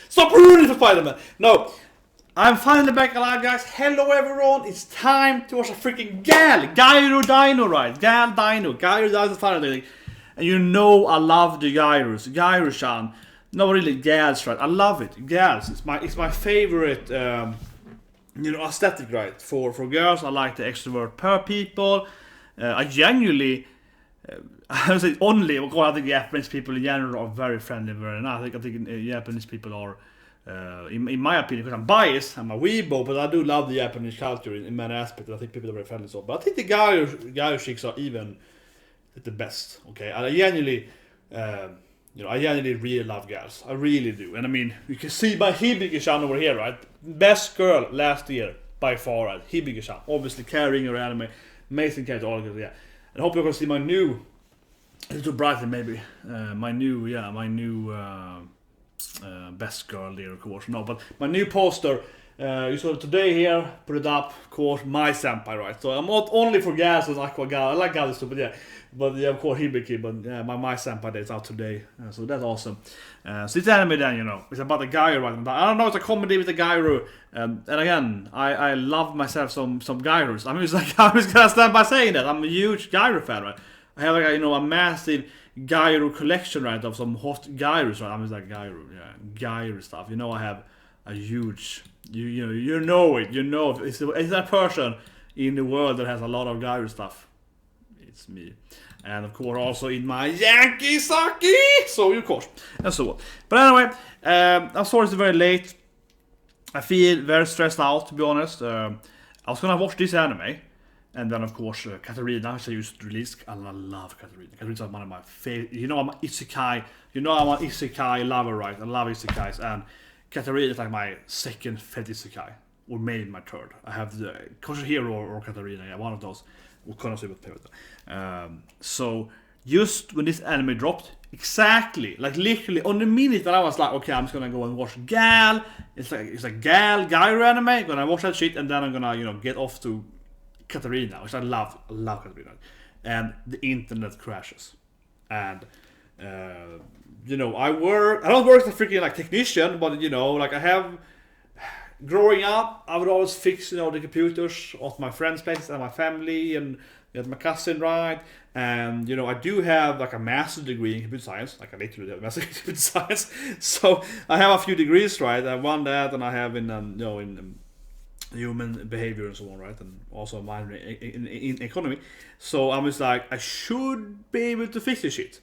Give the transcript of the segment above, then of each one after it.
Stop ruining for Spider-Man! No, I'm finally back alive, guys. Hello, everyone. It's time to watch a freaking Gyru Dino, right? Gyru Dino finally. And you know I love the Gyurus. Gyru-chan. No, really, Gals, right? I love it. Gals. It's my favorite, aesthetic, right? For girls, I like the extrovert per people. I genuinely, I would say only, because I think Japanese people in general are very friendly, very nice. I think Japanese people are, in my opinion, because I'm biased, I'm a weebo, but I do love the Japanese culture in many aspects. I think people are very friendly. So, but I think the Gyru chicks are even the best. Okay, and I genuinely really love girls. I really do. And I mean, you can see by Hibiki-chan over here, right? Best girl last year by far, right? Hibiki-chan, obviously carrying her anime, amazing character, all good, yeah. And I hope you're gonna see my new, a little brighter maybe, my new best girl there, of course. No, but my new poster. You saw it today here, put it up, of course, my senpai, right? So I'm not only for gas and aqua gal, I like gas too, but yeah, of course Hibiki, but yeah, my senpai day is out today, so that's awesome. So it's anime then, it's about a Gyru, right? I don't know, it's a comedy with a Gyru, and again, I love myself some Gyrus. I mean, it's like, I'm just gonna stand by saying that, I'm a huge Gyru fan, right? I have like a massive Gyru collection, right, of some hot Gyrus, right? I'm just like Gyru stuff, I have a huge, you know if it's that person in the world that has a lot of Gyru stuff, it's me. And of course also in my Yankee Saki, so of course, and so on. But anyway, I'm sorry it's very late. I feel very stressed out, to be honest. I was gonna watch this anime, and then of course Katarina, which I just released, and I love Katarina. Katarina's one of my favorite. I'm an isekai. I'm an isekai lover, right? I love isekais, and Katarina is like my second favorite isekai, or maybe my third. I have the Kyouryuu or Katarina, yeah, one of those. So just when this anime dropped, exactly, like literally on the minute that I was like, okay, I'm just gonna go and watch Gal. It's like Gyru anime. I'm gonna watch that shit, and then I'm gonna get off to Katarina, which I love Katarina. And the internet crashes, and I don't work as a freaking like technician, but like I have. Growing up, I would always fix the computers at my friends' places and my family and my cousin, right? And I do have like a master's degree in computer science, like I literally have a master's degree in computer science. So I have a few degrees, right? I have one that, and I have in in human behavior and so on, right? And also a minor in economy. So I was like, I should be able to fix this shit.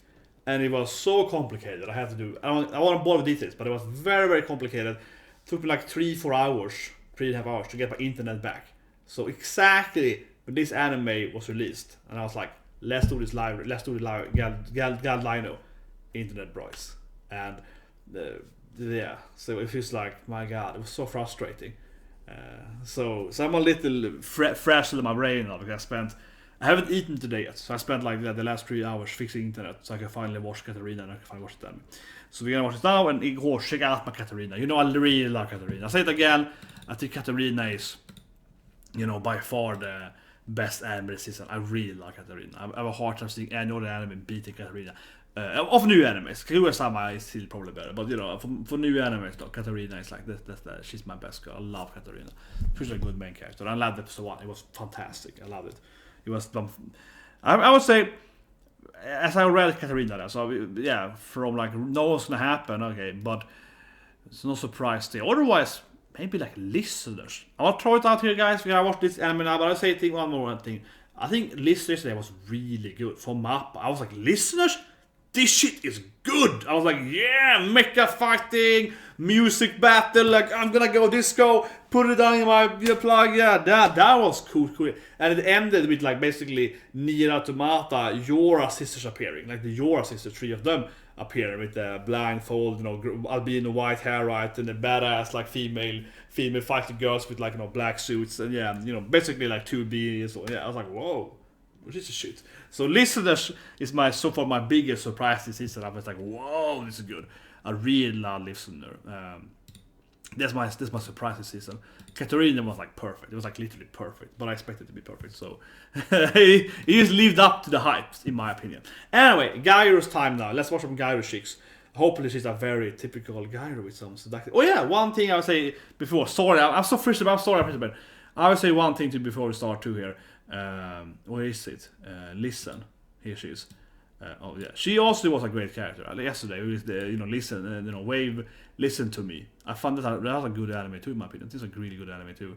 And it was so complicated. I had to do. I want to bore with details, but it was very, very complicated. Took me like 3-4 hours, 3.5 hours to get my internet back. So exactly when this anime was released, and I was like, let's do this live, Gal Dino, internet bros. And yeah, so it feels like, my god, it was so frustrating. So I'm a little fresh in my brain now, because I haven't eaten today yet, so I spent like the last 3 hours fixing internet so I can finally watch Katarina and I can finally watch them. So we're gonna watch it now, and igår check out my Katarina. I really love Katarina. I say it again, I think Katarina is, by far the best anime this season. I really like Katarina. I have a hard time seeing any other anime beating Katarina. Of new animes, Kyouryuu is still probably better, but for new animes, though, Katarina is like she's my best girl. I love Katarina. She's a good main character. I loved episode 1. It was fantastic. I loved it. It was, I would say, as I read Katarina, so yeah, from like know what's gonna happen, okay, but it's no surprise there. Otherwise, maybe like listeners. I'll throw it out here, guys. We're gonna watch this anime now, but I'll say one more thing. I think listeners today was really good. For MAP, I was like, listeners? This shit is good. I was like, yeah, mecha fighting, music battle, like I'm gonna go disco, put it on in my plug, yeah, that was cool. And it ended with like basically Nier Automata, Yora sisters appearing, like the Yora sisters, 3 of them appear with the blindfold, albino white hair, right, and the badass like female fighting girls with like black suits, and yeah, basically like 2B. So yeah, I was like, whoa. Which is a shit. So listeners is so far my biggest surprise this season. I was like, whoa, this is good. I really love listener. That's my surprise this season. Katarina was like perfect. It was like literally perfect, but I expected it to be perfect. So he just lived up to the hype, in my opinion. Anyway, Gyru's time now. Let's watch some Gyru chicks. Hopefully she's a very typical gyaru with some seductive. Oh yeah, one thing I would say before. Sorry, I'm so frustrated. I'm sorry, but I would say one thing before we start too here. Where is it? Listen. Here she is. Oh yeah, she also was a great character. Yesterday with the listen, wave, listen to me. I found that was a good anime too, in my opinion. This is a really good anime too.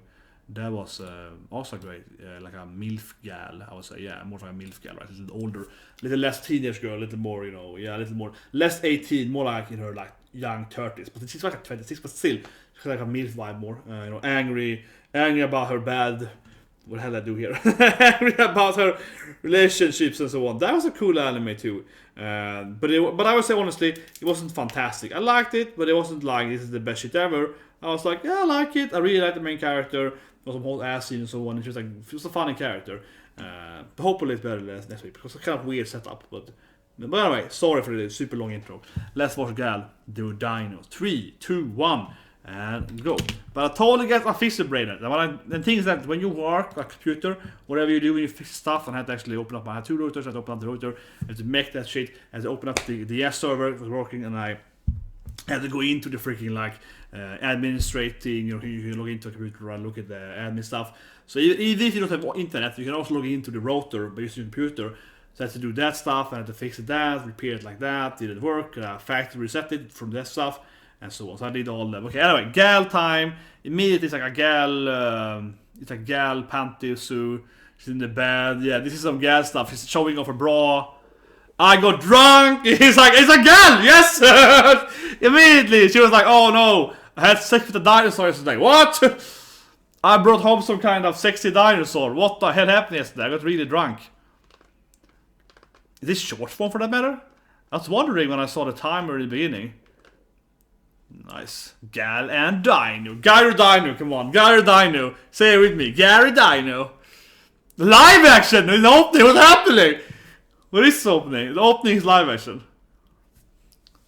That was also great, like a MILF gal, I would say. Yeah, more like a MILF gal, right? A little older, a little less teenage girl, a little more, a little more less 18, more like in her like young 30s. But she's like 26, but still she's like a MILF vibe more. Angry about her bad. What the hell I do here? Angry about her relationships and so on. That was a cool anime too. But I would say honestly, it wasn't fantastic. I liked it, but it wasn't like this is the best shit ever. I was like, yeah, I like it. I really like the main character. There was some whole ass scene and so on. It was a funny character. But hopefully it's better next week because it's kind of weird setup. But anyway, sorry for the super long intro. Let's watch Gal do Dino. 3, 2, 1. And go. But I totally get a physics brain. The thing is that when you work a computer, whatever you do when you fix stuff, and I had to actually open up. I had 2 routers, I had to open up the router, I had to make that shit, I had to open up the S server, it was working, and I had to go into the freaking like administrating, you log into a computer and look at the admin stuff. So even if you don't have internet, you can also log into the router by using your computer. So I had to do that stuff, I had to fix that, repair it like that, did it work, factory reset it from that stuff. And so on. So I did all that. Okay, anyway, gal time. Immediately it's like a gal, it's a gal panty suit. She's in the bed. Yeah, this is some gal stuff. She's showing off her bra. I got drunk. He's like, it's a gal. Yes. Immediately she was like, oh no, I had sex with a dinosaur yesterday. What? I brought home some kind of sexy dinosaur. What the hell happened yesterday? I got really drunk. Is this short form for that matter? I was wondering when I saw the timer in the beginning. Nice. Gal and Dino. Gyaru Dino, come on. Gyaru Dino. Say it with me. Gyaru Dino. Live action! The opening, what's happening? What is the opening? The opening is live action.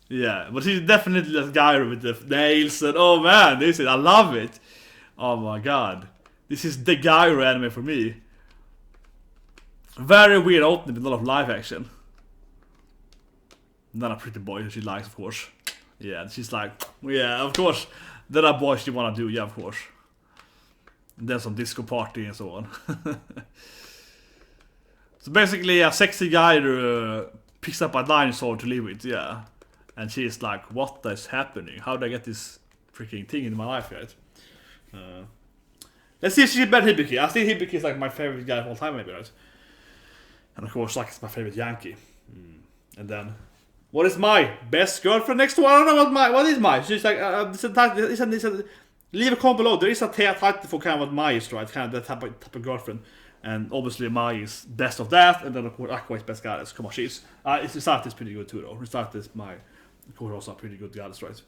Yeah, but he's definitely that Gyaru with the nails and oh man, this is, I love it. Oh my god. This is the Gyaru anime for me. Very weird opening with a lot of live action. Not a pretty boy that she likes, of course. Yeah, she's like, yeah, of course. There are boys you wanna do, yeah, of course. And then some disco party and so on. So basically, a sexy guy picks up a dinosaur to live with, yeah. And she's like, what is happening? How did I get this freaking thing in my life, right? Let's see if she's better than Hibiki. I think Hibiki is like my favorite guy of all time, maybe, right? And of course, like, it's my favorite Yankee. And then... what is my best girlfriend next to her? I don't know what is my. She's like, leave a comment below. There is a title for kind of what my is, right? Kind of that type of girlfriend. And obviously my is best of that. And then of course Aqua is best goddess. Come on, she's Risata is pretty good too though. Risata is my, of course, also a pretty good goddess, right?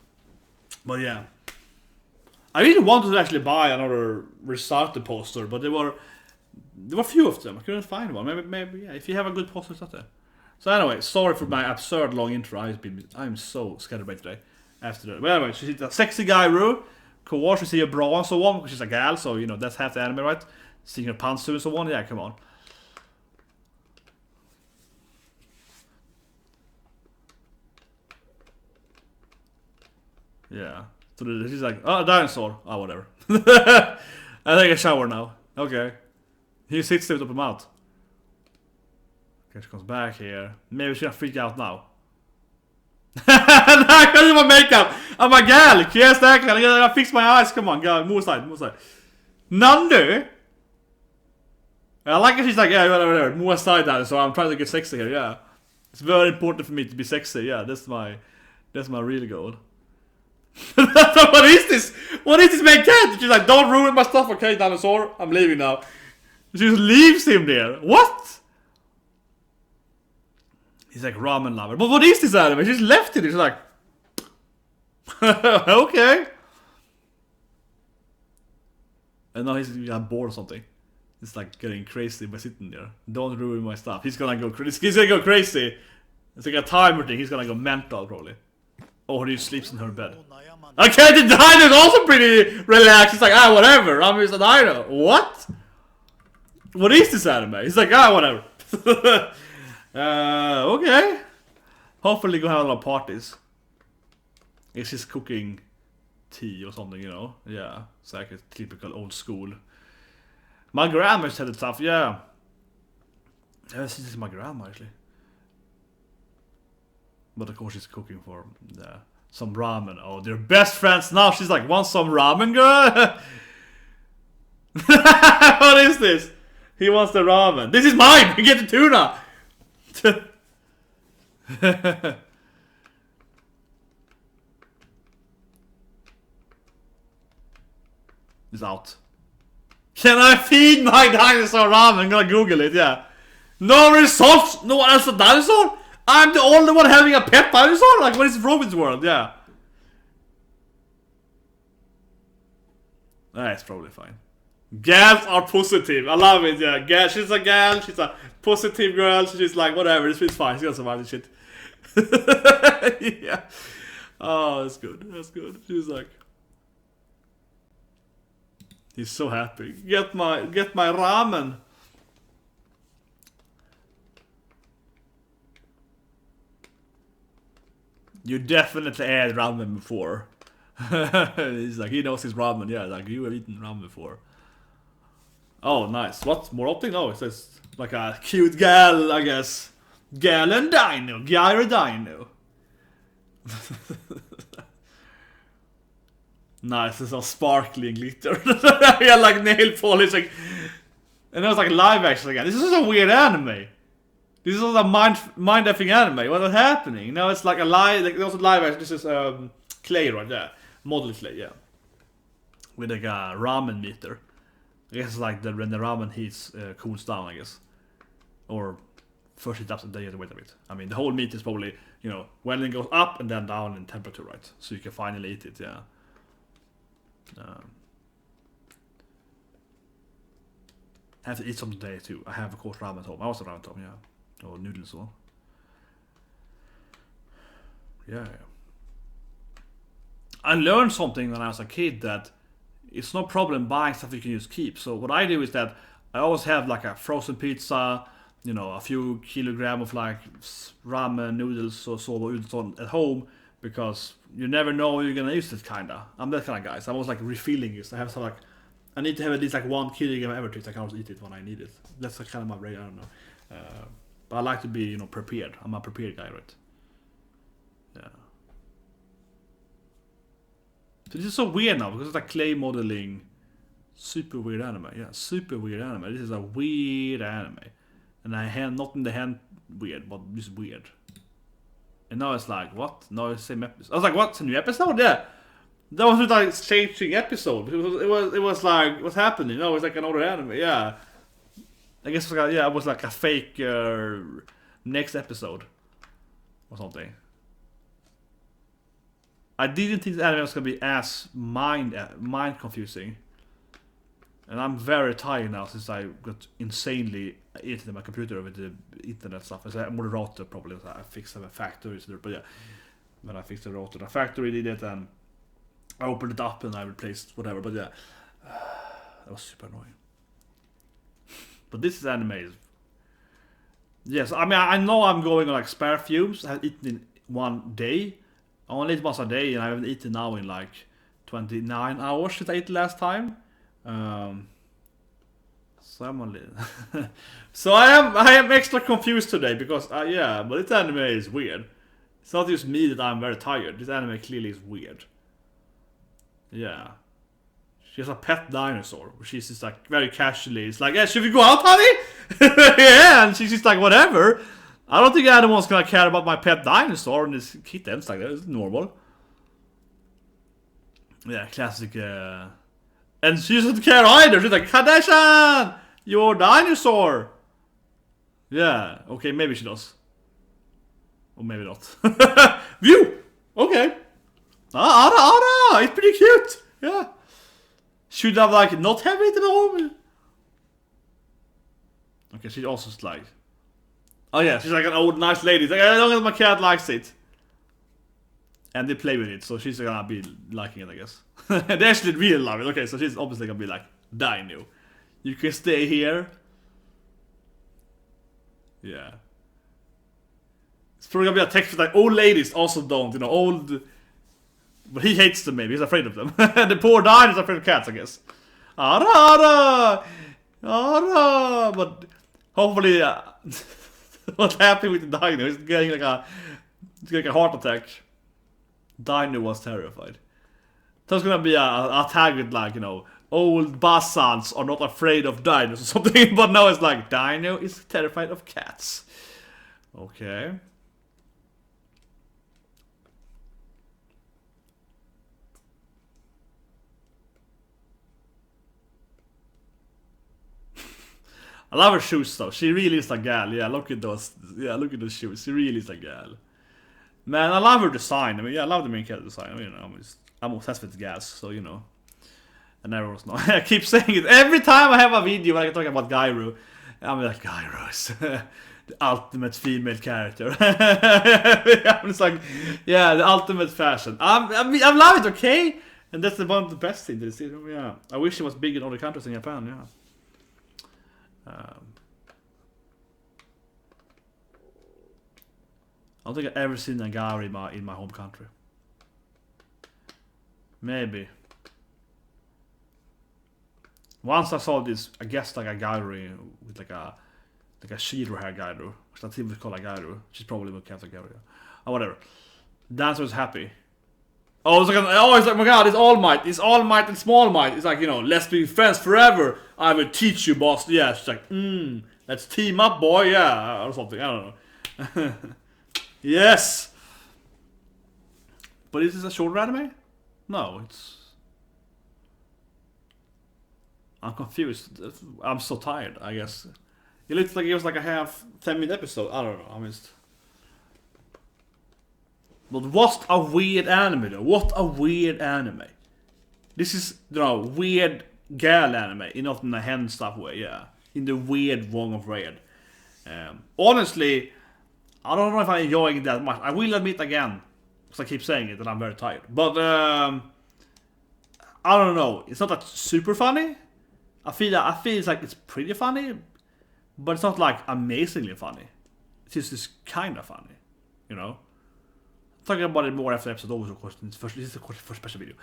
But yeah. I really wanted to actually buy another Risata poster, but there were a few of them. I couldn't find one. Maybe yeah, if you have a good poster, Risata. So anyway, sorry for my absurd long intro. I'm so scatterbrained today. After that, well, anyway, she's a sexy Kyouryuu. Of course, you see a bra and so on because she's a gal. So that's half the anime, right? Seeing her pantsu and so on. Yeah, come on. Yeah. So she's like, oh, a dinosaur. Oh, whatever. I take a shower now. Okay. He sits there with open mouth. Okay, she comes back here. Maybe she's gonna freak out now. I can't do my makeup! I'm a gal! Yes, I gotta fix my eyes. Come on, go. Move aside. Nandu? I like it. She's like, yeah, whatever. Move aside now. So I'm trying to get sexy here, yeah. It's very important for me to be sexy, yeah. That's my real goal. What is this? What is this main cat? She's like, don't ruin my stuff, okay, dinosaur? I'm leaving now. She just leaves him there. What? He's like ramen lover. But what is this anime? She's left it. She's like, okay. And now he's bored or something. He's like getting crazy by sitting there. Don't ruin my stuff. He's gonna go crazy. He's gonna go crazy. It's like a timer thing. He's gonna go mental probably. Or he sleeps in her bed. Okay, the dino is also pretty relaxed. He's like, whatever. I'm just a dino. What? What is this anime? He's like, whatever. Okay. Hopefully go have a lot of parties. guess he's cooking tea or something, you know. Yeah, it's like a typical old school. My grandma said it stuff, yeah. I haven't seen this with my grandma actually. But of course she's cooking for some ramen. Oh, they're best friends now. She's like, want some ramen, girl? What is this? He wants the ramen. This is mine! Get the tuna! It's out. Can I feed my dinosaur ramen? I'm gonna Google it, yeah. No results! No one else a dinosaur? I'm the only one having a pet dinosaur? Like, what is wrong with this world? Yeah. That's probably fine. Gals are positive. I love it, yeah. Gal, she's a gal. She's a positive girl. She's like, whatever, it's fine. She's gonna survive this shit. Yeah. Oh, that's good. That's good. She's like... He's so happy. Get my ramen. You definitely had ramen before. He's like, he knows his ramen. Yeah, like, you have eaten ramen before. Oh, nice. What? More optic? No, it's just like a cute gal, I guess. Gal and Dino. Gyaru Dino. Nice, it's all sparkling glitter. Yeah, like nail polish. Like, and it was like live action again. This is a weird anime. This is a mind-effing anime. What is happening? Now it's like a live, like also live action. This is clay right there, model clay, yeah, with like a ramen meter. I guess it's like when the ramen heats cools down, I guess, or first it up and then you have to wait a bit. I mean, the whole meat is probably, you know, when it goes up and then down in temperature, right? So you can finally eat it, yeah. I have to eat some today too. I have of course ramen at home. I also ramen at home, yeah. Or noodles or yeah. I learned something when I was a kid that it's no problem buying stuff you can just keep. So what I do is that I always have like a frozen pizza, you know, a few kilogram of like ramen noodles or soba at home, because you never know when you're gonna use it. Kinda, I'm that kind of guy. So I was like refilling it. So I have some like, I need to have at least like 1 kilogram every time. I can always eat it when I need it. That's kind of my brain. I don't know. But I like to be, you know, prepared. I'm a prepared guy, right? Yeah. So this is so weird now because it's like clay modeling. Super weird anime. Yeah, super weird anime. This is a weird anime. And I have not in the hand weird, but just weird. And now it's like, what? No, it's the same episode. I was like, what's a new episode? Yeah. That was like changing episode. It was like, what's happening? No, it's like another anime. Yeah. I guess it was like a fake next episode or something. I didn't think the anime was gonna be as mind confusing, and I'm very tired now since I got insanely irritated my computer with the internet stuff. I said, moderator probably. I fixed the factory, but yeah, when I fixed the router, the factory did it, and I opened it up and I replaced whatever. But yeah, that was super annoying. But this anime is... Yes, I mean, I know I'm going on like spare fumes. I have eaten in one day. I only eat once a day, and I haven't eaten now in like 29 hours since I ate last time. So I'm only... So I am extra confused today because, yeah, but this anime is weird. It's not just me that I'm very tired. This anime clearly is weird. Yeah. She has a pet dinosaur. She's just like very casually. It's like, yeah, should we go out, honey? Yeah, and she's just like, whatever. I don't think anyone's gonna care about my pet dinosaur and this kitten. It's like, it's normal. Yeah, classic. And she doesn't care either. She's like, Kodansha, your dinosaur. Yeah, okay, maybe she does. Or maybe not. View! Okay. Ara, it's pretty cute. Yeah. Should have like not have it at home. Okay, she also like, oh yeah, she's like an old nice lady. It's like, I don't know if my cat likes it, and they play with it, so she's gonna be liking it, I guess. They actually really love it. Okay, so she's obviously gonna be like, Dino, you can stay here. Yeah, it's probably gonna be a text like old ladies also don't, you know, old But he hates them, maybe. He's afraid of them. The poor Dino is afraid of cats, I guess. Ara! Ara! But hopefully, what's happening with the Dino? He's getting like a heart attack. Dino was terrified. So it's gonna be a tag with like, you know, old basans are not afraid of dinos or something. But now it's like, Dino is terrified of cats. Okay. I love her shoes though. She really is a gal. Yeah, look at those. Yeah, look at those shoes. She really is a gal. Man, I love her design. I mean, yeah, I love the main character design. I mean, you know, I'm obsessed with gals, so you know. I never was not. I keep saying it every time I have a video when I talk about Gyouryuu. I'm like, Gyouryuu is the ultimate female character. I'm just like, yeah, the ultimate fashion. I love it, okay? And that's one of the best things. Yeah, I wish it was big in other countries in Japan. Yeah. I don't think I've ever seen a gyaru in my home country. Maybe. Once I saw this, I guess like a gyaru with like a Shiro hair gyaru, which I think we call a gyaru. She's probably would count a gyaru. Or whatever. Dancer was happy. Oh, it's like, oh my god, it's All Might. It's All Might and Small Might. It's like, you know, let's be friends forever. I will teach you, boss. Yeah, she's like, let's team up, boy. Yeah, or something. I don't know. Yes. But is this a shorter anime? No, it's... I'm confused. I'm so tired, I guess. It looks like it was like a half 10-minute episode. I don't know. I'm just... But what a weird anime though. What a weird anime. This is, you know, weird gal anime. Not in the hen stuff way, yeah. In the weird wrong of weird. Honestly, I don't know if I'm enjoying it that much. I will admit again, because I keep saying it, that I'm very tired. But, I don't know. It's not that super funny. I feel it's like it's pretty funny. But it's not like amazingly funny. It's just kind of funny. You know? Talking about it more after episode over, of course. This is the first special video.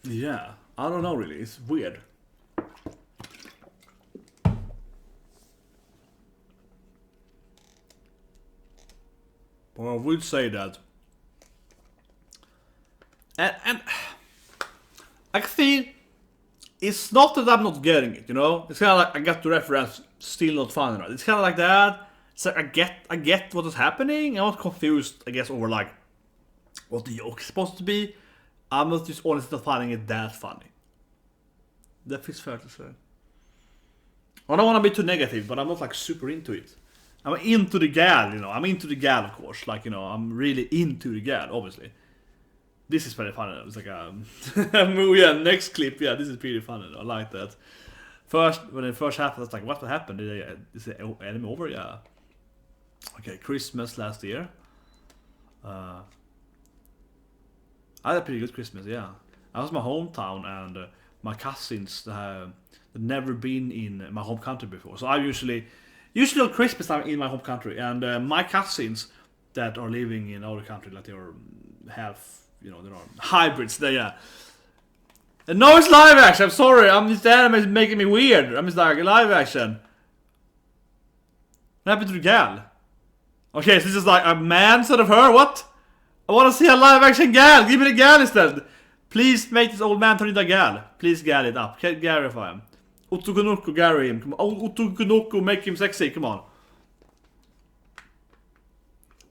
Yeah, I don't know really. It's weird. But I would say that, and I feel it's not that I'm not getting it. You know, it's kind of like I got the reference, still not funny. Right? It's kind of like that. So I get what is happening. I'm not confused, I guess, over like what the joke is supposed to be. I'm not just honestly not finding it that funny. That feels fair to say. I don't want to be too negative, but I'm not like super into it. I'm into the gal, you know. I'm into the gal, of course. Like, you know, I'm really into the gal, obviously. This is pretty funny. It's like a movie. Yeah, next clip. Yeah, this is pretty funny. I like that. When it first happened, I was like, what happened? Is the anime over? Yeah. Okay, Christmas last year. I had a pretty good Christmas, yeah. I was in my hometown, and my cousins had never been in my home country before. So I usually on Christmas I'm in my home country, and my cousins that are living in other country, like they are half, you know, they're hybrids. Yeah. And no, it's live action. I'm sorry. The anime is making me weird. I'm just like live action. What happened to the gal? Okay, so this is like a man instead of her. What? I want to see a live action gal. Give me the gal instead. Please make this old man turn into a gal. Please gal it up. Garify him. Otokonoko Gary him. Come on. Otokonoko make him sexy. Come on.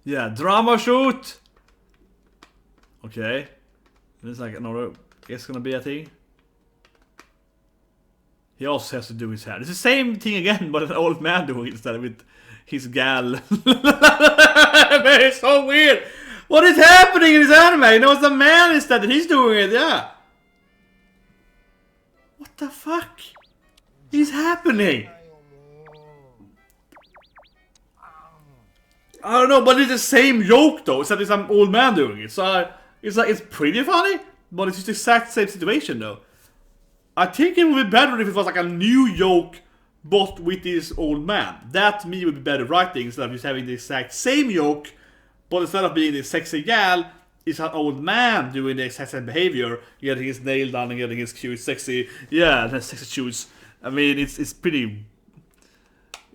Yeah, drama shoot. Okay. There's like another. It's gonna be a thing. He also has to do his hair. It's the same thing again, but an old man doing it instead with his gal. It's so weird. What is happening in this anime? You know, it's a man instead that he's doing it. Yeah. What the fuck is happening? I don't know, but it's the same joke though. Except it's some old man doing it. So it's like it's pretty funny, but it's just the exact same situation though. I think it would be better if it was like a new joke, but with this old man. That to me would be better writing instead of just having the exact same joke, But instead of being this sexy gal, it's an old man doing the exact same behavior, getting his nail done and getting his cute, sexy, sexy shoes. I mean, it's pretty.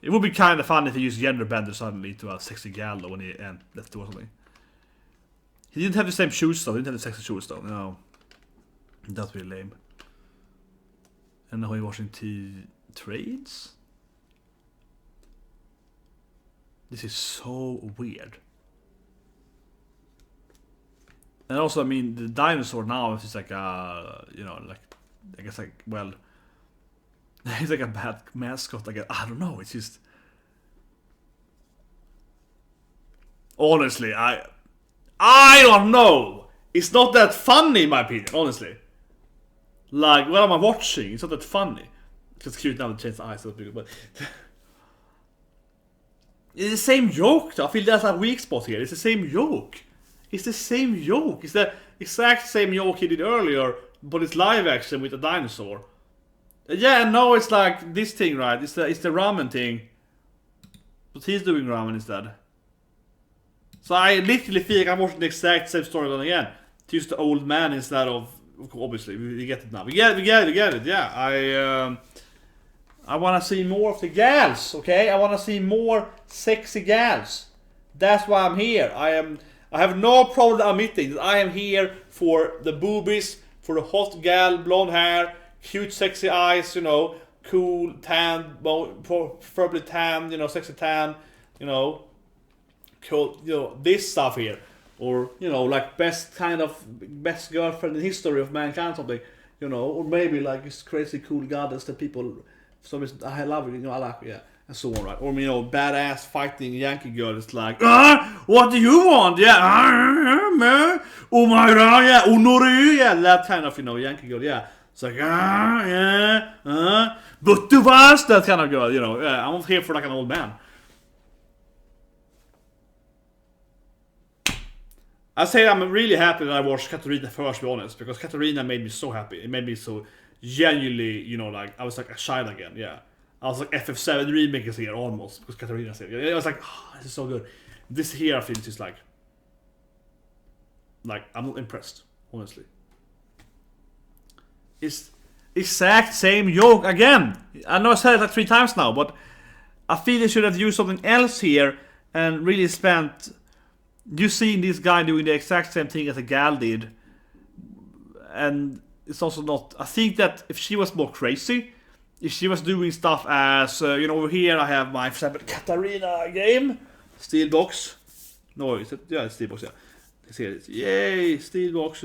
It would be kind of fun if he used gender bender suddenly to a sexy gal though when he left do something. He didn't have the same shoes though. He didn't have the sexy shoes though. No, that's really lame. And now he's watching trades. This is so weird. And also, I mean, the dinosaur now is just like like I guess like he's like a bad mascot. Like I don't know. It's just honestly, I don't know. It's not that funny in my opinion. Honestly, like what am I watching? It's not that funny. It's just cute now to change the eyes, but it's the same joke. Though. I feel that's a weak spot here. It's the same joke. It's the same joke. It's the exact same joke he did earlier, but it's live action with a dinosaur. Yeah, no, it's like this thing, right? It's the ramen thing. But he's doing ramen instead. So I literally feel like I'm watching the exact same storyline again. To use the old man instead of obviously we get it now. We get it. Yeah, I want to see more of the gals. Okay, I want to see more sexy gals. That's why I'm here. I have no problem admitting that I am here for the boobies, for the hot gal, blonde hair, cute sexy eyes, cool tan, preferably tan, sexy tan, cool, this stuff here, or like best girlfriend in history of mankind, or something, or maybe like this crazy cool goddess that people, I love it, I like, yeah. And so on, right? Or badass fighting Yankee girl is like, what do you want? Yeah, oh my god, yeah, Onori, yeah, that kind of Yankee girl, yeah. It's like, but du was that kind of girl, yeah. I'm not here for like an old man. I say I'm really happy that I watched Kyouryuu first, to be honest, because Kyouryuu made me so happy. It made me so genuinely, like I was like a child again, yeah. I was like FF7 remake is here almost because Kyouryuu's here. I was like, this is so good. This here I feel is like I'm not impressed, honestly. It's exact same joke again. I know I said it like 3 times now, but I feel they should have used something else here and really spent. You seeing this guy doing the exact same thing as a gal did, and it's also not. I think that if she was more crazy. If she was doing stuff as, over here I have my, for example, Katarina game. Steelbox. No, it's Steelbox, yeah. Let's see it. Yay, Steelbox,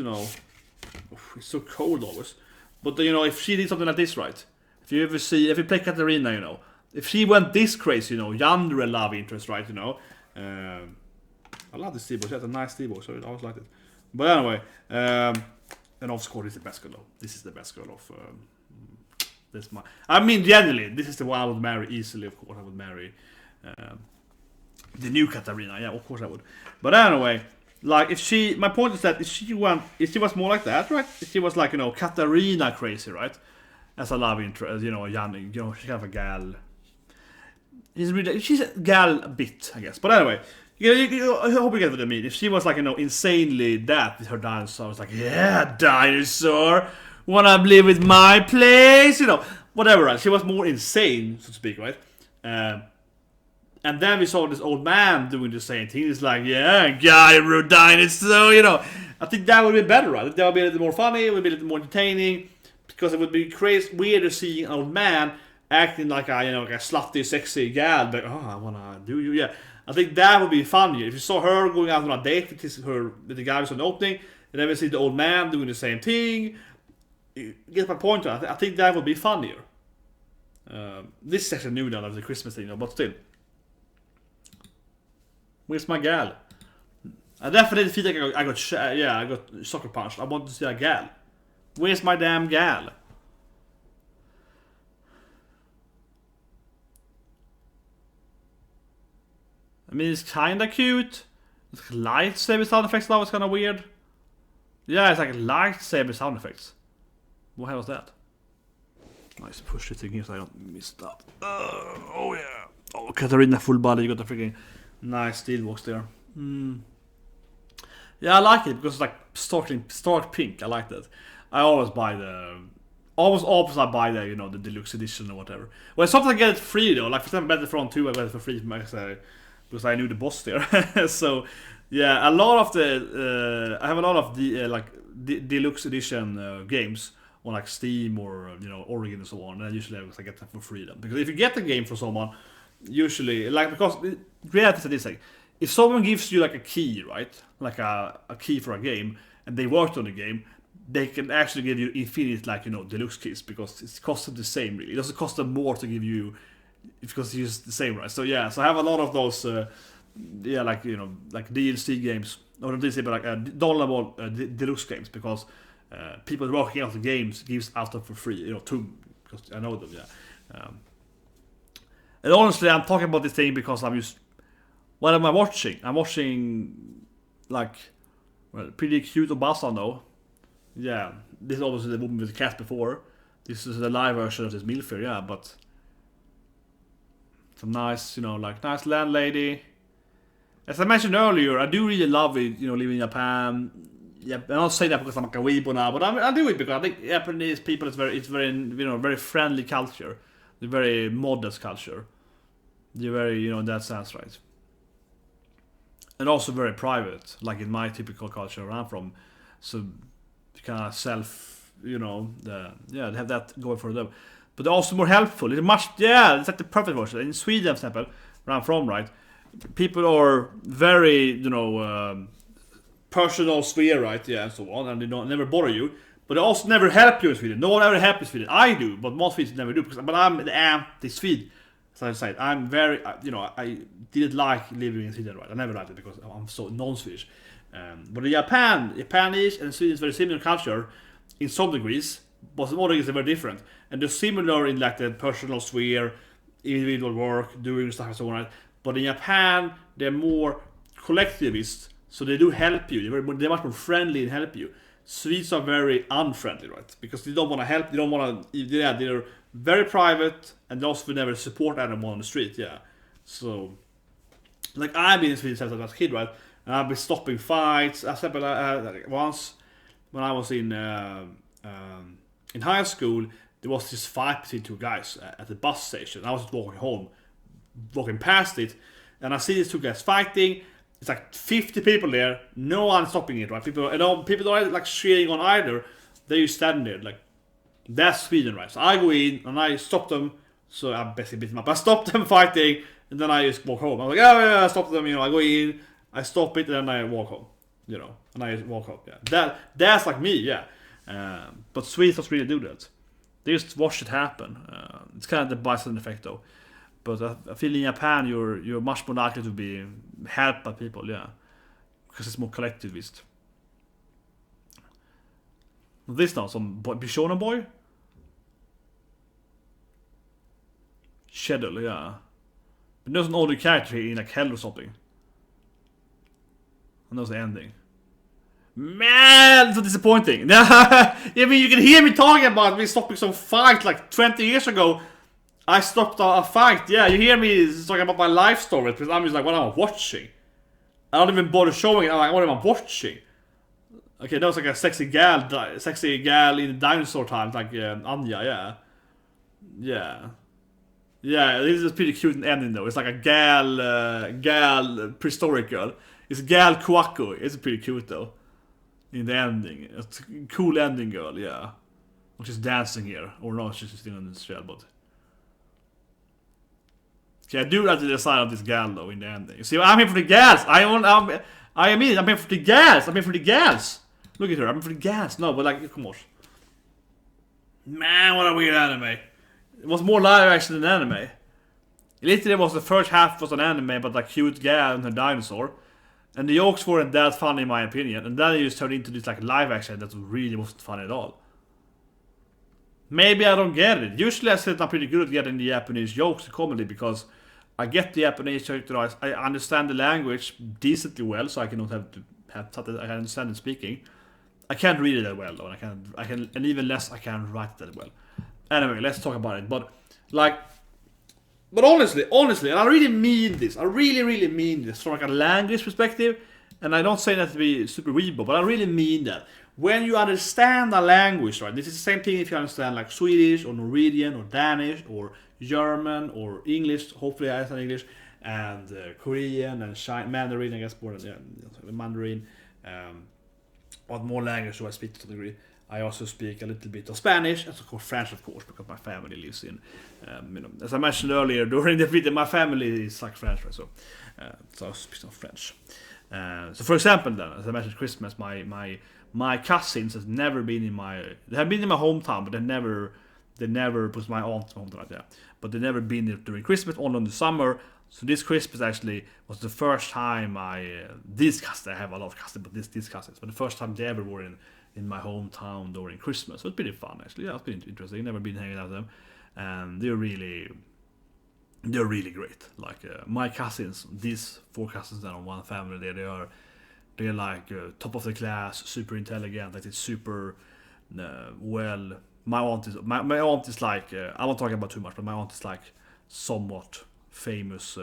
Oof, it's so cold always. But, if she did something like this, right? If you play Katarina, if she went this crazy, Yandere love interest, right, I love the Steelbox, that's a nice Steelbox, so I always liked it. But anyway, and of course, this is the best girl, though. This is the best girl of... generally, this is the one I would marry easily. Of course, I would marry the new Katarina. Yeah, of course I would. But anyway, like my point is that if she was more like that, right? If she was like Katarina crazy, right? As a love interest, Yanni, she's kind of a gal. She's a gal a bit, I guess. But anyway, I hope you get what I mean. If she was like insanely that with her dinosaur, I was like, yeah, dinosaur. Wanna live with my place, whatever, right? She was more insane, so to speak, right? And then we saw this old man doing the same thing. It's like, yeah, gyaru dinosaur, I think that would be better, right? That would be a little more funny, it would be a little more entertaining, because it would be crazy weirder seeing an old man acting like a, like a slutty, sexy gal, but I wanna do you, yeah. I think that would be funnier if you saw her going out on a date with the guy who's on the opening, and then we see the old man doing the same thing. You get my point. I think that would be funnier. This is actually new now, like the Christmas thing, but still. Where's my gal? I definitely feel like I got sucker punched. I want to see a gal. Where's my damn gal? I mean, it's kinda cute. It's like lightsaber sound effects now. It's kinda weird. Yeah, it's like lightsaber sound effects. What the hell was that? Nice, push the thing here so I don't miss that. Oh yeah. Oh, Katarina full body, you got the freaking nice Steelbox there. Yeah, I like it because it's like stark pink. I like that. I always buy almost always I buy the the deluxe edition or whatever. Well, sometimes I get it free though. Like for example, Battlefront 2, I got it for free because I knew the boss there. So yeah, a lot of the I have a lot of the deluxe edition games on like Steam or Origin and so on. And usually I get them for free then. Because if you get the game from someone, usually because reality is this thing. If someone gives you like a key, right? Like a key for a game, and they worked on the game, they can actually give you infinite deluxe keys because it costs them the same really. It doesn't cost them more to give you because it's the same, right? So yeah, so I have a lot of those like DLC games, or not DLC, but like downloadable deluxe games because people working out the games gives out them for free, too, because I know them, yeah. And honestly, I'm talking about this thing because what am I watching? I'm watching pretty cute Obasa now. Yeah, this is obviously the woman with the cat before. This is the live version of this Milfer, yeah, but some nice, nice landlady. As I mentioned earlier, I do really love it, living in Japan. Yeah, I'm not saying that because I'm like a weebo now, but I do it because I think Japanese people it's very very friendly culture. They're very modest culture. They're very, in that sense, right? And also very private, like in my typical culture where I'm from. So kind of they have that going for them. But they're also more helpful. It's it's like the perfect version. In Sweden, for example, where I'm from, right? People are very, personal sphere, right? Yeah, and so on, and they never bother you. But they also never help you in Sweden. No one ever helps in Sweden. I do, but most Swedes never do. But I'm the anti-Swede. So I said, I'm very, I didn't like living in Sweden, right? I never liked it because I'm so non-Swedish. But in Japanese and Sweden is very similar culture in some degrees, but some other degrees are very different. And they're similar in like the personal sphere, individual work, doing stuff and so on. Right? But in Japan, they're more collectivist, so they do help you. They're much more friendly and help you. Swedes are very unfriendly, right? Because they don't want to help. They don't want to. Yeah, they're very private, and they also will never support anyone on the street. Yeah, so like I've been in Sweden since I was a kid, right? And I've been stopping fights. I said, once when I was in high school, there was this fight between two guys at the bus station. I was just walking past it, and I see these two guys fighting. It's like 50 people there, no one stopping it, right? People don't like cheering on either. They just stand there, like that's Sweden, right? So I go in and I stop them. So I basically beat them up. I stop them fighting, and then I just walk home. I'm like, oh yeah, I stop them. I go in, I stop it, and then I walk home. And I walk home. Yeah, that's like me, yeah. But Swedes don't really do that. They just watch it happen. It's kind of the bystander effect, though. But I feel in Japan you're much more likely to be helped by people, yeah, because it's more collectivist. This now, some Bishonen boy, Shadow, yeah. But there's an older character here in like hell or something. And there's the ending. Man, so disappointing. I mean, you can hear me talking about me stopping some fight like 20 years ago. I stopped a fight. Yeah, you hear me talking about my life story because I'm just like, what am I watching? I don't even bother showing it. I'm like, what am I watching? Okay, that was like a sexy gal in the dinosaur times, like Anya, yeah. This is a pretty cute ending though. It's like a gal prehistoric girl. It's gal Kyouryuu. It's pretty cute though. In the ending, it's a cool ending girl, yeah. Or she's dancing here, or no, she's still on this shell, but. Okay, I do like the design of this gal though in the ending. You see, I'm here for the gals. I'm here for the gals. I'm here for the gals. Look at her. I'm here for the gals. No, but like, come on. Man, what a weird anime. It was more live action than anime. Literally, was the first half was an anime, but like cute gal and her dinosaur, and the jokes weren't that funny in my opinion. And then it just turned into this like live action that really wasn't funny at all. Maybe I don't get it. Usually I said I'm pretty good at getting the Japanese jokes and comedy because I get the Japanese character. I understand the language decently well, so I can not have to have I can understand it speaking. I can't read it that well though, and I can, and even less I can write it that well. Anyway, let's talk about it. But honestly, and I really mean this. I really mean this from like a language perspective. and I don't say that to be super weebo, but I really mean that. When you understand a language, right? This is the same thing if you understand like Swedish or Norwegian or Danish or German or English. Hopefully, I understand English and Korean and Mandarin. I guess more than Mandarin. What more language do I speak to some degree? I also speak a little bit of Spanish, and of course French, of course, because my family lives in. As I mentioned earlier during the video, my family is like French, right? So I speak some French. So for example, then, as I mentioned, Christmas, my cousins has never been in my. They have been in my hometown, but they never, because my aunt's hometown right there. But they never been there during Christmas, only in the summer. So this Christmas actually was the first time these cousins, I have a lot of cousins, but these cousins, but the first time they ever were in my hometown during Christmas. So it's pretty fun actually. Yeah, it's been interesting. Never been hanging out with them, and they're really great. Like my cousins, these 4 cousins that are one family, they're like top of the class, super intelligent. Like it's super well. My aunt is like I won't talk about too much, but my aunt is like somewhat famous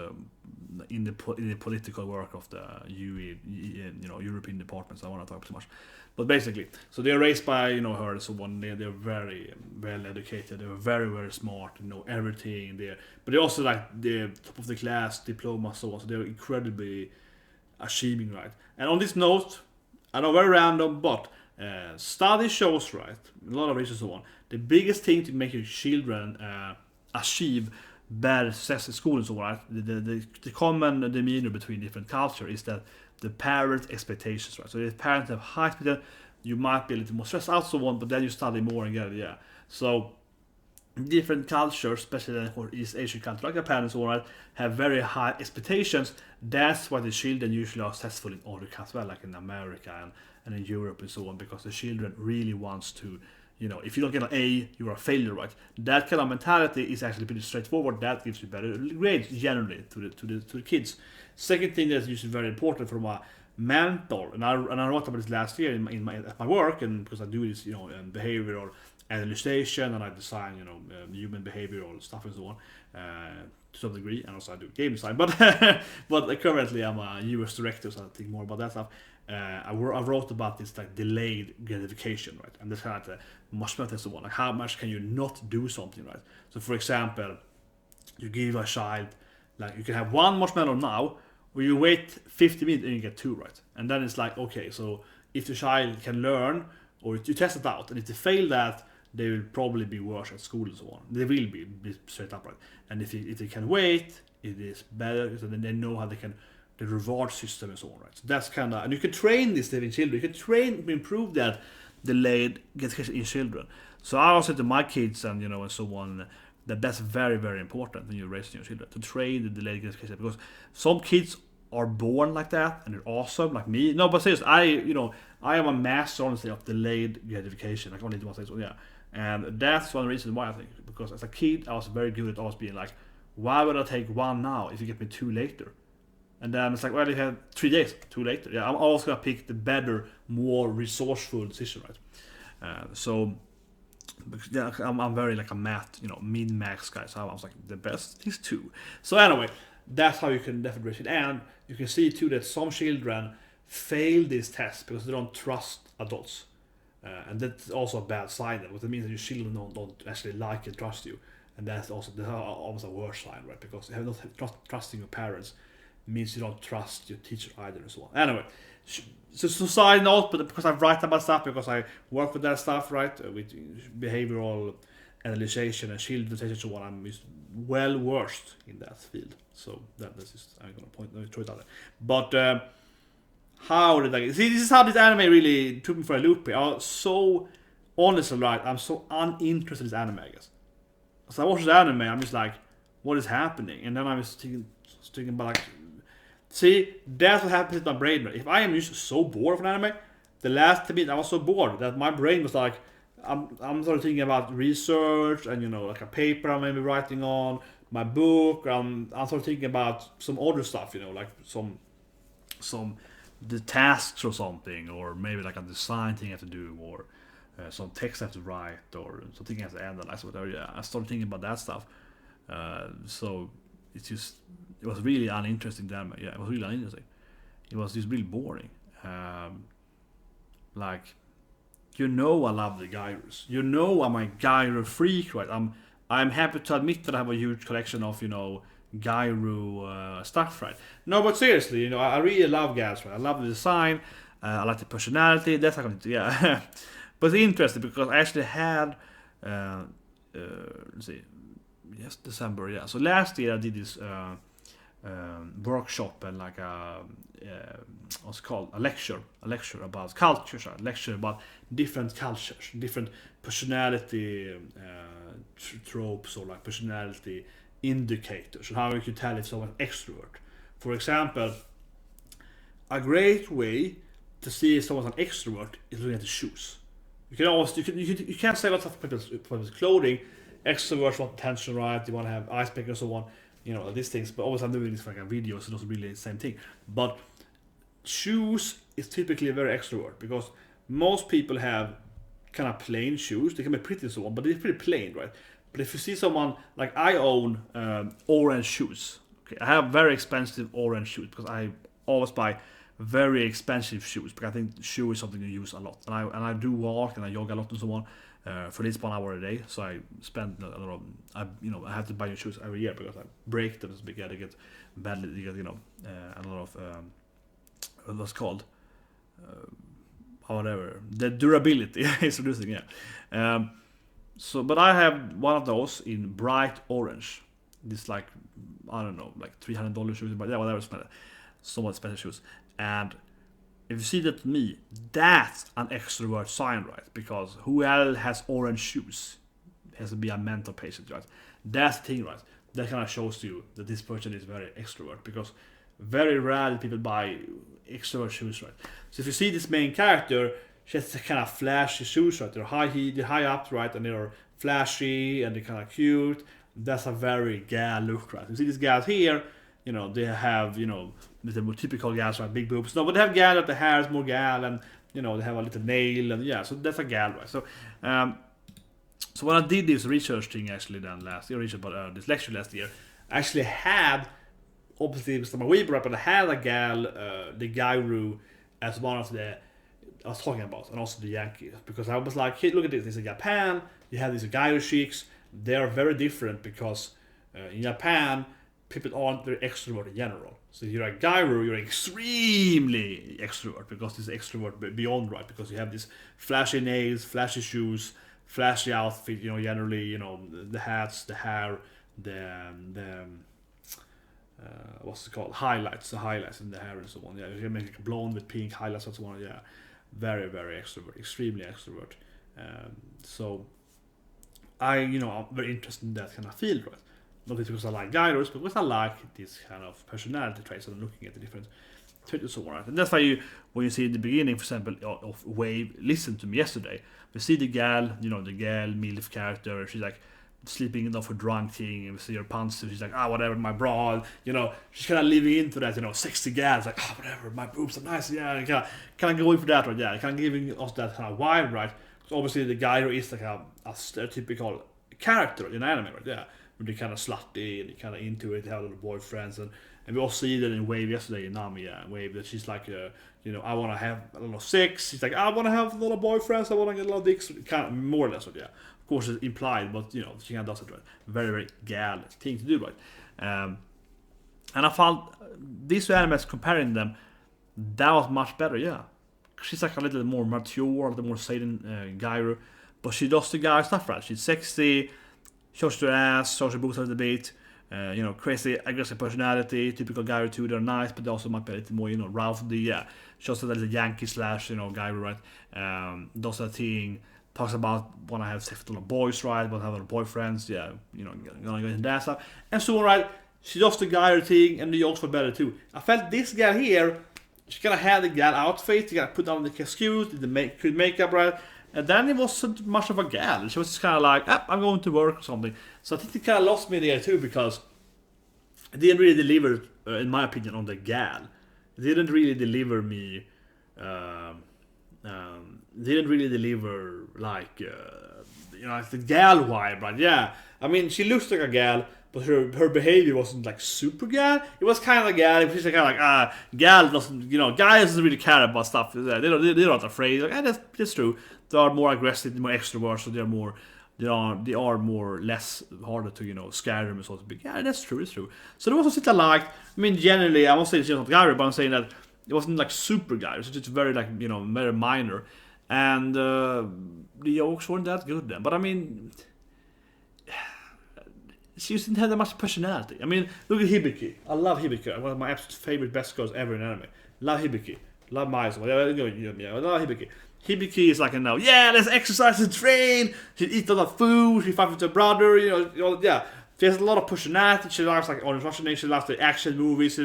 in the political work of the European departments. I won't talk too much, but basically, so they're raised by her and so on. They're very well educated. They're very very smart. Know everything. But they're also like the top of the class diploma, so on. So they're incredibly achieving, right? And on this note, I know very random, but study shows, right, a lot of research and so on, the biggest thing to make your children achieve better success in school and so on, right, the common demeanor between different cultures is that the parent expectations, right? So if parents have high expectations, you might be a little more stressed out, so on, but then you study more and get it, yeah. So different cultures, especially for East Asian culture like Japan and so on, right, have very high expectations. That's why the children usually are successful in other countries, well, like in America and in Europe and so on, because the children really wants to, if you don't get an A, you're a failure, right? That kind of mentality is actually pretty straightforward. That gives you better grades generally to the kids. Second thing that's usually very important from a mentor, and I wrote about this last year at my work, and because I do this, behavioral analysis, and I design, human behavioral stuff and so on, to some degree, and also I do game design. But but currently I'm a US director, so I think more about that stuff. I wrote about this like delayed gratification, right? And this kind of the marshmallow and so on. Like how much can you not do something, right? So for example, you give a child, like you can have 1 marshmallow now, or you wait 50 minutes and you get 2, right? And then it's like, okay, so if the child can learn, or you test it out, and if they fail that, they will probably be worse at school and so on. They will be straight up, right? And if they can wait, it is better, so then they know how they can, the reward system and so on, right? So that's kind of, and you can train this in children. You can train to improve that delayed gratification in children. So I also to my kids and and so on, that's very very important when you're raising your children, to train the delayed gratification, because some kids are born like that and they're awesome, like me. No, but seriously, I am a master, honestly, of delayed gratification. Like only one thing, so yeah. And that's one reason why I think, because as a kid I was very good at always being like, why would I take 1 now if you get me 2 later? And then it's like, well, you have 3 days, 2 later. Yeah, I'm always gonna pick the better, more resourceful decision, right? So yeah, I'm very like a math, min-max guy. So I was like, the best is 2. So anyway, that's how you can definitely raise it. And you can see too that some children fail this test because they don't trust adults. And that's also a bad sign, because it means that your children don't actually like and trust you. And that's also almost a worse sign, right? Because not trusting your parents means you don't trust your teacher either and so on. Anyway, so side note, but because I write about stuff, because I work with that stuff, right? With behavioral analysis and children's and so on, I'm just well versed in that field. So that's just, I'm gonna throw it out there. But how did I see? This is how this anime really took me for a loop here. I was so honestly, right? I'm so uninterested in this anime, I guess. So I watched the anime, I'm just like, what is happening? And then I was thinking about like, see, that's what happens with my brain. Right? If I am just so bored of an anime, the last bit I was so bored that my brain was like, I'm sort of thinking about research and like a paper I'm maybe writing on, my book. I'm sort of thinking about some other stuff, like some the tasks or something, or maybe like a design thing I have to do, or some text I have to write, or something I have to analyze, whatever. Yeah, I started thinking about that stuff. So it was really uninteresting. Yeah, it was really uninteresting. it was just really boring. Like, I love the gyros. I'm a gyro freak, right? I'm happy to admit that I have a huge collection of gyro stuff, right? No, but seriously, I really love gyros, right? I love the design. I like the personality. That's how yeah. But it's interesting because I actually had let's see, yes, December, yeah. So last year I did this workshop and like what's it called, a lecture about cultures, a lecture about different cultures, different personality tropes or like personality indicators, and how you can tell if someone's extrovert. For example, a great way to see if someone's an extrovert is looking at the shoes. You can always you can't say lots of people's clothing. Extroverts want attention, right? They want to have ice pick and so on. These things. But always I'm doing this for like a video, so it's not really the same thing. But shoes is typically very extrovert because most people have kind of plain shoes. They can be pretty and so on, but they're pretty plain, right? But if you see someone like I own orange shoes. Okay, I have very expensive orange shoes because I always buy very expensive shoes because I think shoe is something you use a lot, and I do walk and I jog a lot and so on. For this 1 hour a day, so I spend a lot of. I have to buy new shoes every year because I break them. They get badly. You get a lot of what's called whatever the durability is reducing. Yeah. But I have one of those in bright orange. This like I don't know, like $300 shoes, but yeah, whatever. Somewhat expensive shoes. And if you see that to me, that's an extrovert sign, right? Because who else has orange shoes? It has to be a mental patient, right? That's the thing, right? That kind of shows you that this person is very extrovert because very rarely people buy extrovert shoes, right? So if you see this main character, she has kind of flashy shoes, right? They're high up, right? And they're flashy and they're kind of cute. That's a very gal look, right? You see these guys here, they have, the more typical gals, right? Big boobs. No, but they have gal that the hair is more gal, and they have a little nail, and yeah, so that's a gal, right? So, so when I did this research thing actually then last year, this lecture last year, I actually had, obviously it was my Weber, but I had a gal, the Kyouryuu, as one of the I was talking about, and also the Yankees, because I was like, hey, look at this. This is Japan. You have these Gyaru chicks. They are very different because in Japan, people aren't very extrovert in general. So if you're a Gyaru, you're extremely extrovert because this extrovert beyond, right? Because you have these flashy nails, flashy shoes, flashy outfit. Generally, the hats, the hair, the what's it called? The highlights in the hair and so on. Yeah, you can make it blonde with pink highlights and so on. Yeah, very, very extrovert, extremely extrovert. So I'm very interested in that kind of field, right? Not because I like gyros, but because I like this kind of personality traits and looking at the different traits and so on. Right? And that's why when you see in the beginning, for example, of Wave, listen to me yesterday, we see the gal, the gal MILF character, she's like sleeping off her drunk thing, and we see her pants, she's like, whatever, my bra, she's kind of living into that, sexy gal, it's like, whatever, my boobs are nice, yeah, kind of going for that, right, yeah, kind of giving us that kind of vibe, right, so obviously the guy who is like a stereotypical character in anime, right, yeah, they're kind of slutty, and they're kind of into it, they have little boyfriends, and we all see that in Wave yesterday, in Nami, yeah, Wave, that she's like, I want to have a lot of sex, she's like, I want to have a lot of boyfriends, I want to get a lot of dicks, kind of more or less, yeah. Of course, it's implied, but she kind of does it right. Very, very gal thing to do, right? And I found these two animes, comparing them, that was much better, yeah. She's like a little more mature, a little more seinen gyro, but she does the guy stuff right. She's sexy, shows her ass, shows her boobs a little bit, crazy, aggressive personality, typical gyro too. They're nice, but they also might be a little more, rowdy, yeah. Shows her a little Yankee slash, gyro, right? Does that thing. Talks about when I have sex with little boys, right? When I have little boyfriends, yeah, gonna go into that stuff. And so, right, she does the guy thing, and the jokes were better too. I felt this girl here, she kind of had the gal outfit, she got put on the cascade, did the makeup, right? And then it wasn't much of a gal. She was just kind of like, I'm going to work or something. So I think it kind of lost me there too, because it didn't really deliver, in my opinion, on the gal. It didn't really deliver me. Didn't really deliver like the gal vibe, right? Yeah, I mean she looks like a gal, but her behavior wasn't like super gal. It was kind of like gal. She's kind of like gal doesn't, guy doesn't really care about stuff. They're not afraid. Like, that's true. They are more aggressive, more extroverts, so they are more less harder to scare them and so to speak. Yeah, that's true. It's true. So there was something I liked. I mean, generally, I won't say it's not Gyru, but I'm saying that it wasn't like super Gyru. It's just very like very minor, and the jokes weren't that good then. But I mean, she just didn't have that much personality. I mean, look at Hibiki. I love Hibiki. One of my absolute favorite best girls ever in anime. Love Hibiki. Love Maizo. Yeah, I love Hibiki. Hibiki is like let's exercise and train. She eats a lot of food. She fights with her brother. Yeah. She has a lot of personality. She likes like Orange Russian. She likes the action movies.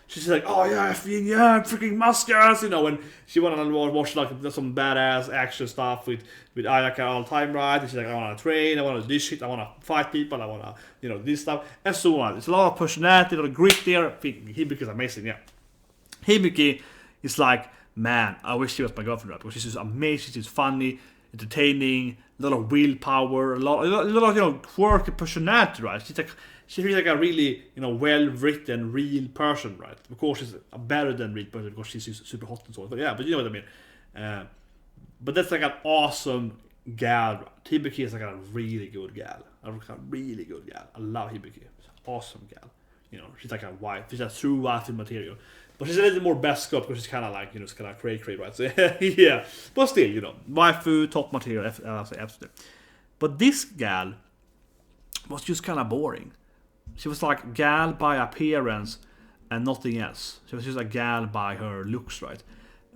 She's like, oh yeah, freaking muscles. When she wanna watch like some badass action stuff with Ayaka all the time, right? And she's like, I wanna train. I wanna do this shit. I wanna fight people. I wanna this stuff and so on. It's a lot of personality, a lot of grit there. Hibiki is amazing. Yeah, Hibiki is like, man, I wish she was my girlfriend, right? Because she's just amazing. She's funny, entertaining, a lot of willpower, a lot of quirky personality, right? She's really like a really well-written, real person, right? Of course, she's a better than real person because she's super hot and so on. But yeah, but you know what I mean. But that's like an awesome gal, right? Hibiki is like a really good gal. I love Hibiki. She's an awesome gal. She's like a wife. She's a true wife in material. But she's a little more best girl because she's kind of like, it's kind of cray, right? So, yeah. But still, waifu, top material, I'll say absolutely. But this gal was just kind of boring. She was like gal by appearance and nothing else. She was just a gal by her looks, right?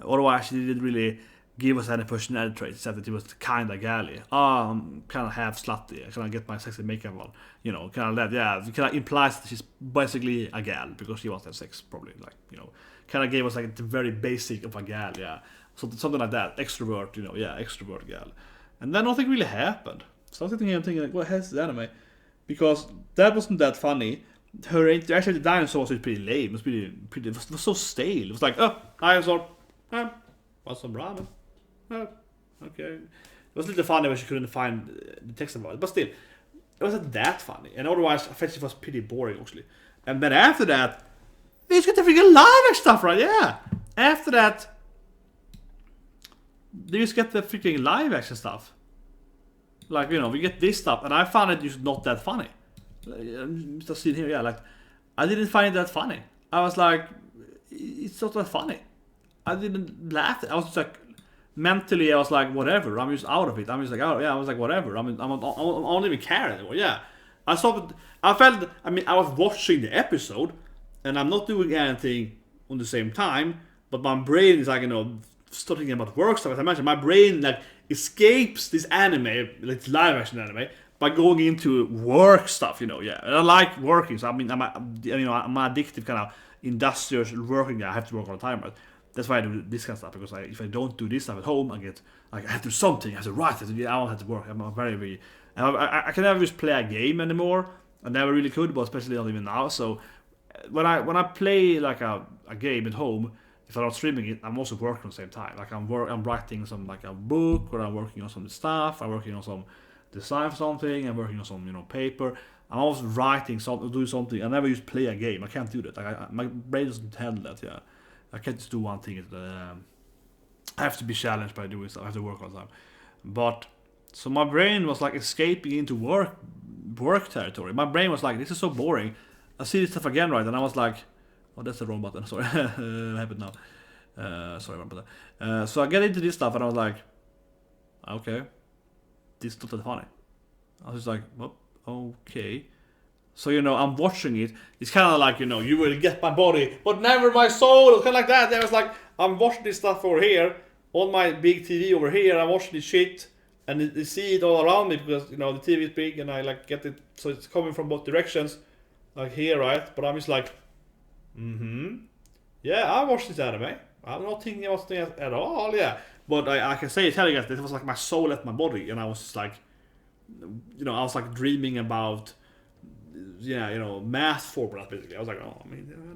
Otherwise, she didn't really give us any personality traits, except that she was kind of gally. I'm kind of half slutty. I kind of get my sexy makeup on. Kind of that. Yeah, it kind of implies that she's basically a gal because she wants to have sex, probably. Like, kind of gave us like the very basic of a gal, yeah. So something like that. Extrovert, extrovert gal. And then nothing really happened. So I was sitting here and thinking, like, what has the anime? Because that wasn't that funny. Her interaction with the dinosaur was pretty lame. It was so stale. It was like, dinosaur, want some ramen? Okay. It was a little funny when she couldn't find the text about it, but still, it wasn't that funny. And otherwise, I felt it was pretty boring, actually. And then after that, we just get the freaking live stuff, right? Yeah. After that, they just get the freaking live action stuff. Like, we get this stuff, and I found it just not that funny. Just sitting here, yeah, like, I didn't find it that funny. I was like, it's not that funny. I didn't laugh. I was just like, mentally, I was like, whatever. I'm just out of it. I'm just like, oh yeah. I was like, whatever. I don't even care anymore. Yeah, I was watching the episode, and I'm not doing anything on the same time. But my brain is like, starting about work stuff. As I mentioned, my brain like escapes this anime, like live action anime, by going into work stuff. Yeah. And I like working. So I'm an addictive kind of industrious working guy. I have to work all the time, right? That's why I do this kind of stuff, because if I don't do this stuff at home, I get like I have to do something, I have to write, I don't have to work. I'm very I can never just play a game anymore. I never really could, but especially not even now. So when I play like a game at home, if I'm not streaming it, I'm also working at the same time. Like I'm writing some like a book, or I'm working on some stuff. I'm working on some design for something. I'm working on some paper. I'm always writing something, doing something. I never just play a game. I can't do that. Like my brain doesn't handle that. Yeah. I can't just do one thing. I have to be challenged by doing stuff. I have to work all the time. But so my brain was like escaping into work territory. My brain was like, this is so boring. I see this stuff again, right? And I was like, oh, that's the wrong button. Sorry, what happened now? Sorry about that. So I get into this stuff, and I was like, okay, this is not that funny. I was just like, well, okay. So, I'm watching it. It's kind of like, you will get my body, but never my soul. It's kind of like that. There was like, I'm watching this stuff over here, on my big TV over here. I'm watching this shit, and they see it all around me because, the TV is big, and I like get it. So it's coming from both directions, like here, right? But I'm just like, yeah, I watched this anime. I'm not thinking about it at all, yeah. But I can tell you guys, it was like my soul left my body, and I was just like, I was like dreaming about, math formulas basically. I was like, I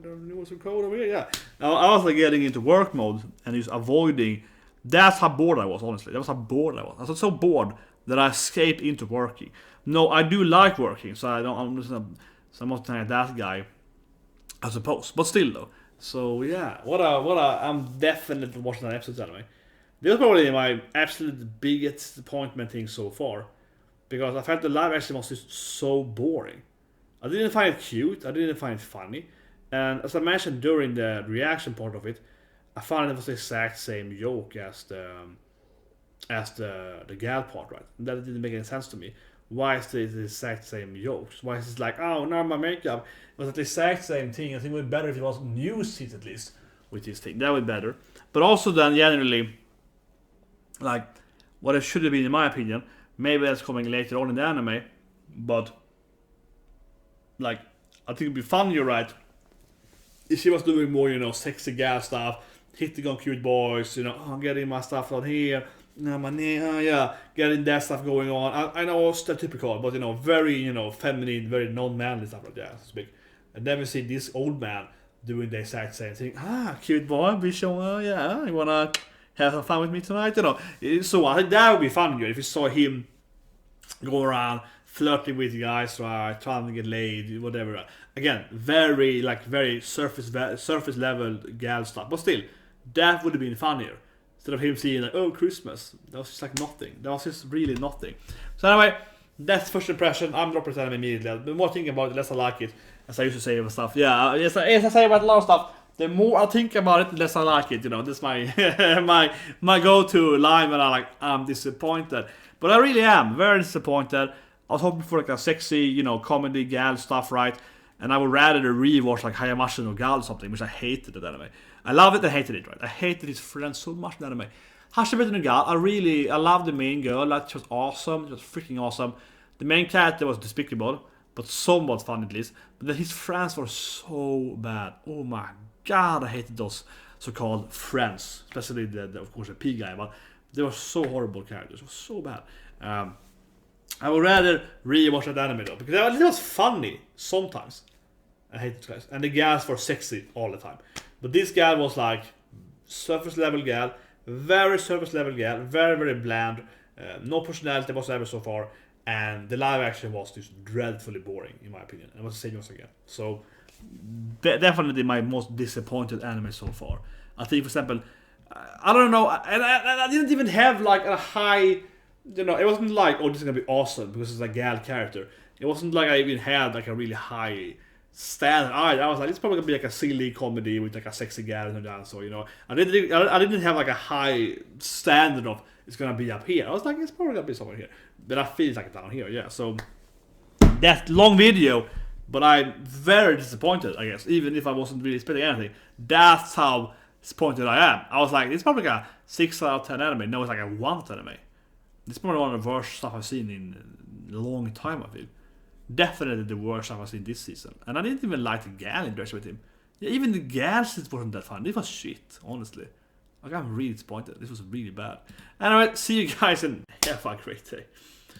don't know what's some code over here, yeah. I was like getting into work mode and just avoiding. That's how bored I was, honestly. That was how bored I was. I was so bored that I escaped into working. No, I do like working, so I'm just So I'm not saying that guy, I suppose. But still though. So yeah, what a I'm definitely watching that episode anyway. This was probably my absolute biggest disappointment thing so far. Because I felt the live action was just so boring. I didn't find it cute, I didn't find it funny. And as I mentioned during the reaction part of it, I found it was the exact same joke as the gal part, right? And that didn't make any sense to me. Why is it the exact same jokes? Why is it like, oh, now my makeup was the exact same thing? I think it would be better if it was new scenes at least with this thing. That would be better. But also then generally, like, what it should have been in my opinion, maybe that's coming later on in the anime, but like, I think it'd be funnier, right? If she was doing more, you know, sexy gal stuff, hitting on cute boys, you know, oh, I'm getting my stuff on here, no, my knee, yeah, getting that stuff going on. I know it's stereotypical, but you know, very, you know, feminine, very non-manly stuff like that, so to speak. And then we see this old man doing the exact same thing. Ah, cute boy, be sure, yeah, you wanna have some fun with me tonight, you know. So I think that would be funnier if you saw him go around flirting with guys, right, trying to get laid, whatever. Again, very surface level gal stuff, but still, that would have been funnier. Instead of him seeing like, oh, Christmas. That was just like nothing. That was just really nothing. So anyway, that's first impression. I'm dropping it immediately. The more I think about it, the less I like it. As I used to say about stuff. Yeah, as I say about a lot of stuff, the more I think about it, the less I like it. You know, that's my my go-to line when I'm disappointed. But I really am very disappointed. I was hoping for like a sexy, you know, comedy gal stuff, right? And I would rather rewatch like Hayamashi no Gal or something, which I hated it anime. I love it, I hated it, right? I hated his friends so much in anime. Hashibete no Gal, I love the main girl, like she was awesome, she was freaking awesome. The main character was despicable, but somewhat fun at least. But then his friends were so bad. Oh my god, I hated those so-called friends. Especially of course the P guy, but they were so horrible characters, it was so bad. I would rather rewatch that anime though, because it was funny sometimes. I hate it guys. And the gals were sexy all the time. But this gal was like surface level gal, very surface level gal, very bland, no personality whatsoever so far, and the live action was just dreadfully boring in my opinion. And it was the same once again. So definitely my most disappointed anime so far. I think for example, I don't know, and I didn't even have like a high, you know, it wasn't like, oh, this is gonna be awesome because it's a gal character. It wasn't like I even had like a really high standard. I was like, it's probably gonna be like a silly comedy with like a sexy gal and a dancer, you know. I didn't have like a high standard of it's gonna be up here. I was like, it's probably gonna be somewhere here, but I feel it's like down here, yeah. So that long video, but I'm very disappointed, I guess, even if I wasn't really expecting anything. That's how disappointed I am. I was like, it's probably like a 6 out of 10 anime. No, it's like a 1 out of 10 anime. It's probably one of the worst stuff I've seen in a long time, I feel. Definitely the worst stuff I've seen this season. And I didn't even like the gal interaction with him. Yeah, even the gal scenes wasn't that fun. It was shit, honestly. Like, I'm really disappointed. This was really bad. Anyway, see you guys and have a great day.